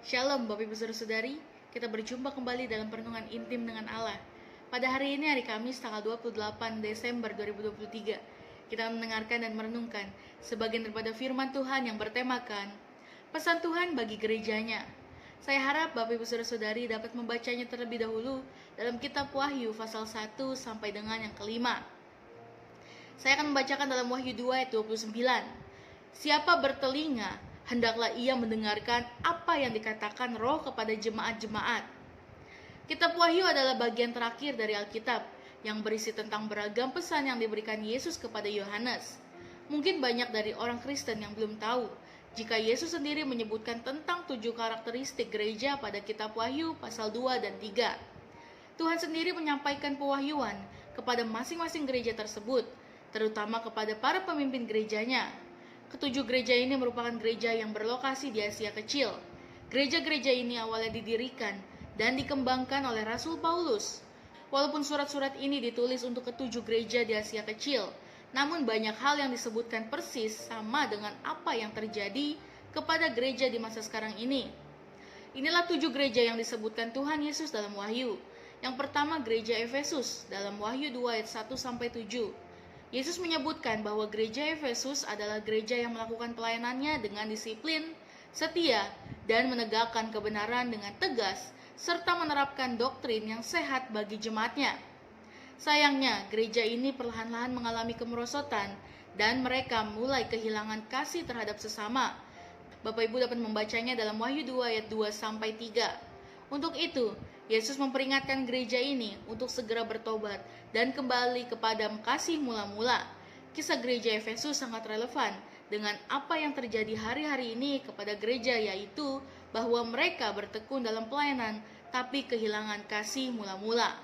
Shalom Bapak Ibu Saudara-saudari, kita berjumpa kembali dalam perenungan intim dengan Allah. Pada hari ini hari Kamis tanggal 28 Desember 2023, kita mendengarkan dan merenungkan sebagian daripada firman Tuhan yang bertemakan pesan Tuhan bagi gerejanya. Saya harap Bapak Ibu Saudara-saudari dapat membacanya terlebih dahulu dalam kitab Wahyu pasal 1 sampai dengan yang kelima. Saya akan membacakan dalam Wahyu 2 ayat 29. Siapa bertelinga, hendaklah ia mendengarkan apa yang dikatakan Roh kepada jemaat-jemaat. Kitab Wahyu adalah bagian terakhir dari Alkitab yang berisi tentang beragam pesan yang diberikan Yesus kepada Yohanes. Mungkin banyak dari orang Kristen yang belum tahu jika Yesus sendiri menyebutkan tentang 7 karakteristik gereja pada kitab Wahyu pasal 2 dan 3. Tuhan sendiri menyampaikan pewahyuan kepada masing-masing gereja tersebut, terutama kepada para pemimpin gerejanya. Ketujuh gereja ini merupakan gereja yang berlokasi di Asia Kecil. Gereja-gereja ini awalnya didirikan dan dikembangkan oleh Rasul Paulus. Walaupun surat-surat ini ditulis untuk ketujuh gereja di Asia Kecil, namun banyak hal yang disebutkan persis sama dengan apa yang terjadi kepada gereja di masa sekarang ini. Inilah 7 gereja yang disebutkan Tuhan Yesus dalam Wahyu. Yang pertama, gereja Efesus dalam Wahyu 2 ayat 1-7. Yesus menyebutkan bahwa gereja Efesus adalah gereja yang melakukan pelayanannya dengan disiplin, setia, dan menegakkan kebenaran dengan tegas, serta menerapkan doktrin yang sehat bagi jemaatnya. Sayangnya, gereja ini perlahan-lahan mengalami kemerosotan dan mereka mulai kehilangan kasih terhadap sesama. Bapak Ibu dapat membacanya dalam Wahyu 2 ayat 2-3. Untuk itu, Yesus memperingatkan gereja ini untuk segera bertobat dan kembali kepada kasih mula-mula. Kisah gereja Efesus sangat relevan dengan apa yang terjadi hari-hari ini kepada gereja, yaitu bahwa mereka bertekun dalam pelayanan tapi kehilangan kasih mula-mula.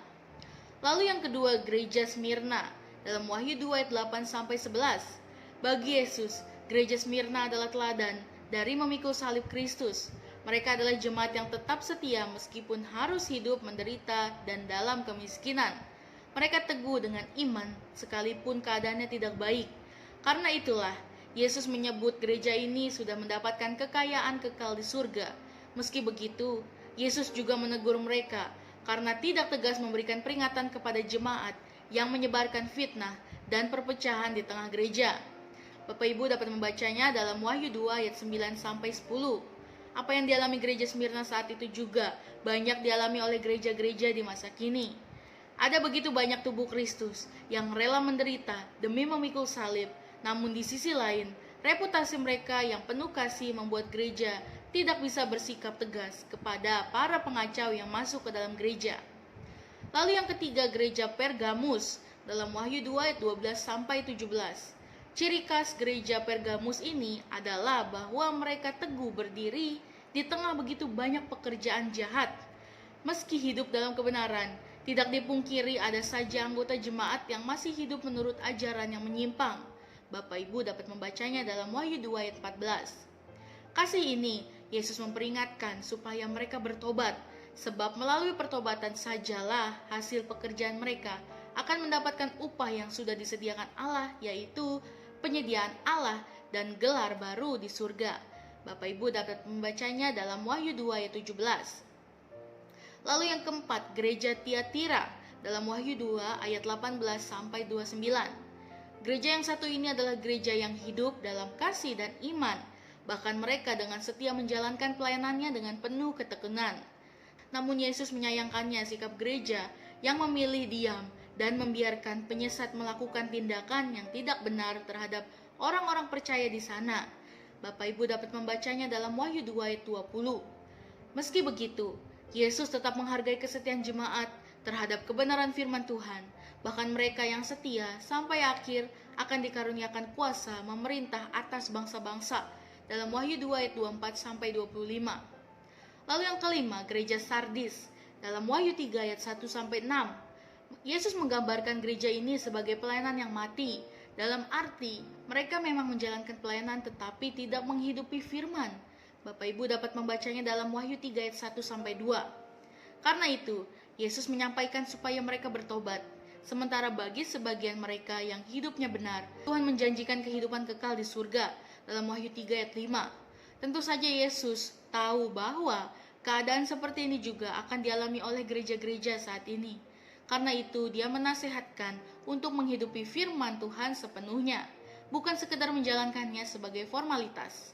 Lalu yang kedua, gereja Smyrna dalam Wahyu 2 ayat 8-11. Bagi Yesus, gereja Smyrna adalah teladan dari memikul salib Kristus. Mereka adalah jemaat yang tetap setia meskipun harus hidup menderita dan dalam kemiskinan. Mereka teguh dengan iman sekalipun keadaannya tidak baik. Karena itulah, Yesus menyebut gereja ini sudah mendapatkan kekayaan kekal di surga. Meski begitu, Yesus juga menegur mereka karena tidak tegas memberikan peringatan kepada jemaat yang menyebarkan fitnah dan perpecahan di tengah gereja. Bapak Ibu dapat membacanya dalam Wahyu 2 ayat 9-10. Apa yang dialami gereja Smyrna saat itu juga banyak dialami oleh gereja-gereja di masa kini. Ada begitu banyak tubuh Kristus yang rela menderita demi memikul salib, namun di sisi lain, reputasi mereka yang penuh kasih membuat gereja tidak bisa bersikap tegas kepada para pengacau yang masuk ke dalam gereja. Lalu yang ketiga, gereja Pergamus dalam Wahyu 2 ayat 12-17. Ciri khas gereja Pergamus ini adalah bahwa mereka teguh berdiri di tengah begitu banyak pekerjaan jahat. Meski hidup dalam kebenaran, tidak dipungkiri ada saja anggota jemaat yang masih hidup menurut ajaran yang menyimpang. Bapak Ibu dapat membacanya dalam Wahyu 2 ayat 14. Kasih ini, Yesus memperingatkan supaya mereka bertobat, sebab melalui pertobatan sajalah hasil pekerjaan mereka akan mendapatkan upah yang sudah disediakan Allah, yaitu penyediaan Allah dan gelar baru di surga. Bapak Ibu dapat membacanya dalam Wahyu 2 ayat 17. Lalu yang keempat, gereja Tiatira dalam Wahyu 2 ayat 18-29. Gereja yang satu ini adalah gereja yang hidup dalam kasih dan iman. Bahkan mereka dengan setia menjalankan pelayanannya dengan penuh ketekunan. Namun Yesus menyayangkannya sikap gereja yang memilih diam dan membiarkan penyesat melakukan tindakan yang tidak benar terhadap orang-orang percaya di sana. Bapak Ibu dapat membacanya dalam Wahyu 2 ayat 20. Meski begitu, Yesus tetap menghargai kesetiaan jemaat terhadap kebenaran firman Tuhan. Bahkan mereka yang setia sampai akhir akan dikaruniakan kuasa memerintah atas bangsa-bangsa dalam Wahyu 2 ayat 24-25. Lalu yang kelima, gereja Sardis dalam Wahyu 3 ayat 1-6. Yesus menggambarkan gereja ini sebagai pelayanan yang mati. Dalam arti, mereka memang menjalankan pelayanan tetapi tidak menghidupi firman. Bapak Ibu dapat membacanya dalam Wahyu 3 ayat 1-2. Karena itu, Yesus menyampaikan supaya mereka bertobat. Sementara bagi sebagian mereka yang hidupnya benar, Tuhan menjanjikan kehidupan kekal di surga dalam Wahyu 3 ayat 5. Tentu saja Yesus tahu bahwa keadaan seperti ini juga akan dialami oleh gereja-gereja saat ini. Karena itu dia menasehatkan untuk menghidupi firman Tuhan sepenuhnya, bukan sekedar menjalankannya sebagai formalitas.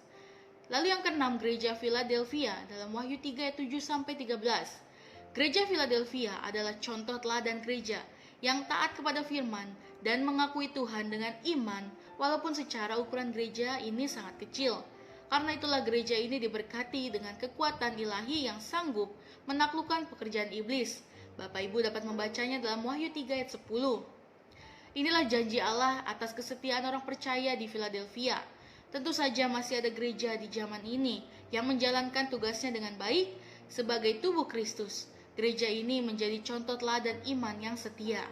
Lalu yang keenam, gereja Philadelphia dalam Wahyu 3 ayat 7-13. Gereja Philadelphia adalah contoh teladan gereja yang taat kepada firman dan mengakui Tuhan dengan iman walaupun secara ukuran gereja ini sangat kecil. Karena itulah gereja ini diberkati dengan kekuatan ilahi yang sanggup menaklukkan pekerjaan iblis. Bapak Ibu dapat membacanya dalam Wahyu 3 ayat 10. Inilah janji Allah atas kesetiaan orang percaya di Philadelphia. Tentu saja masih ada gereja di zaman ini yang menjalankan tugasnya dengan baik sebagai tubuh Kristus. Gereja ini menjadi contoh teladan iman yang setia.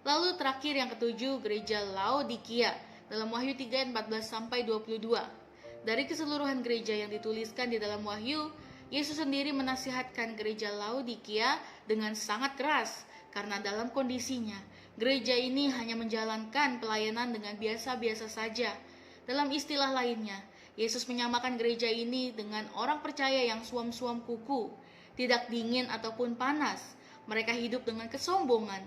Lalu terakhir yang ketujuh, gereja Laodikia dalam Wahyu 3 ayat 14-22. Dari keseluruhan gereja yang dituliskan di dalam Wahyu, Yesus sendiri menasihatkan gereja Laodikia dengan sangat keras karena dalam kondisinya, gereja ini hanya menjalankan pelayanan dengan biasa-biasa saja. Dalam istilah lainnya, Yesus menyamakan gereja ini dengan orang percaya yang suam-suam kuku, tidak dingin ataupun panas. Mereka hidup dengan kesombongan,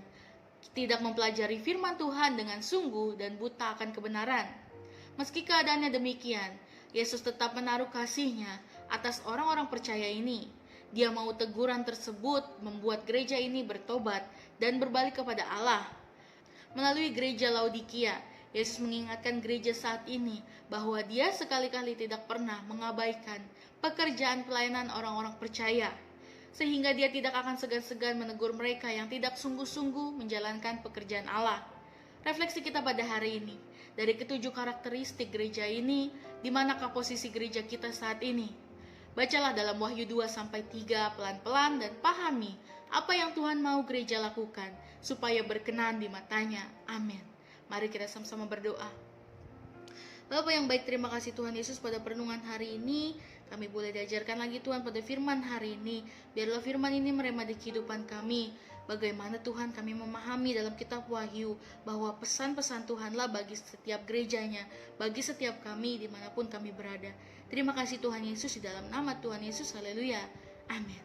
tidak mempelajari firman Tuhan dengan sungguh dan buta akan kebenaran. Meski keadaannya demikian, Yesus tetap menaruh kasih-Nya atas orang-orang percaya ini. Dia mau teguran tersebut membuat gereja ini bertobat dan berbalik kepada Allah. Melalui gereja Laodikia, Yesus mengingatkan gereja saat ini bahwa Dia sekali-kali tidak pernah mengabaikan pekerjaan pelayanan orang-orang percaya, sehingga Dia tidak akan segan-segan menegur mereka yang tidak sungguh-sungguh menjalankan pekerjaan Allah. Refleksi kita pada hari ini, dari ketujuh karakteristik gereja ini, di manakah posisi gereja kita saat ini? Bacalah dalam Wahyu 2-3 pelan-pelan dan pahami apa yang Tuhan mau gereja lakukan supaya berkenan di matanya. Amin. Mari kita sama-sama berdoa. Bapak yang baik, terima kasih Tuhan Yesus pada perenungan hari ini. Kami boleh diajarkan lagi Tuhan pada firman hari ini. Biarlah firman ini merema di kehidupan kami. Bagaimana Tuhan kami memahami dalam kitab Wahyu bahwa pesan-pesan Tuhanlah bagi setiap gerejanya, bagi setiap kami dimanapun kami berada. Terima kasih Tuhan Yesus, di dalam nama Tuhan Yesus, haleluya, amin.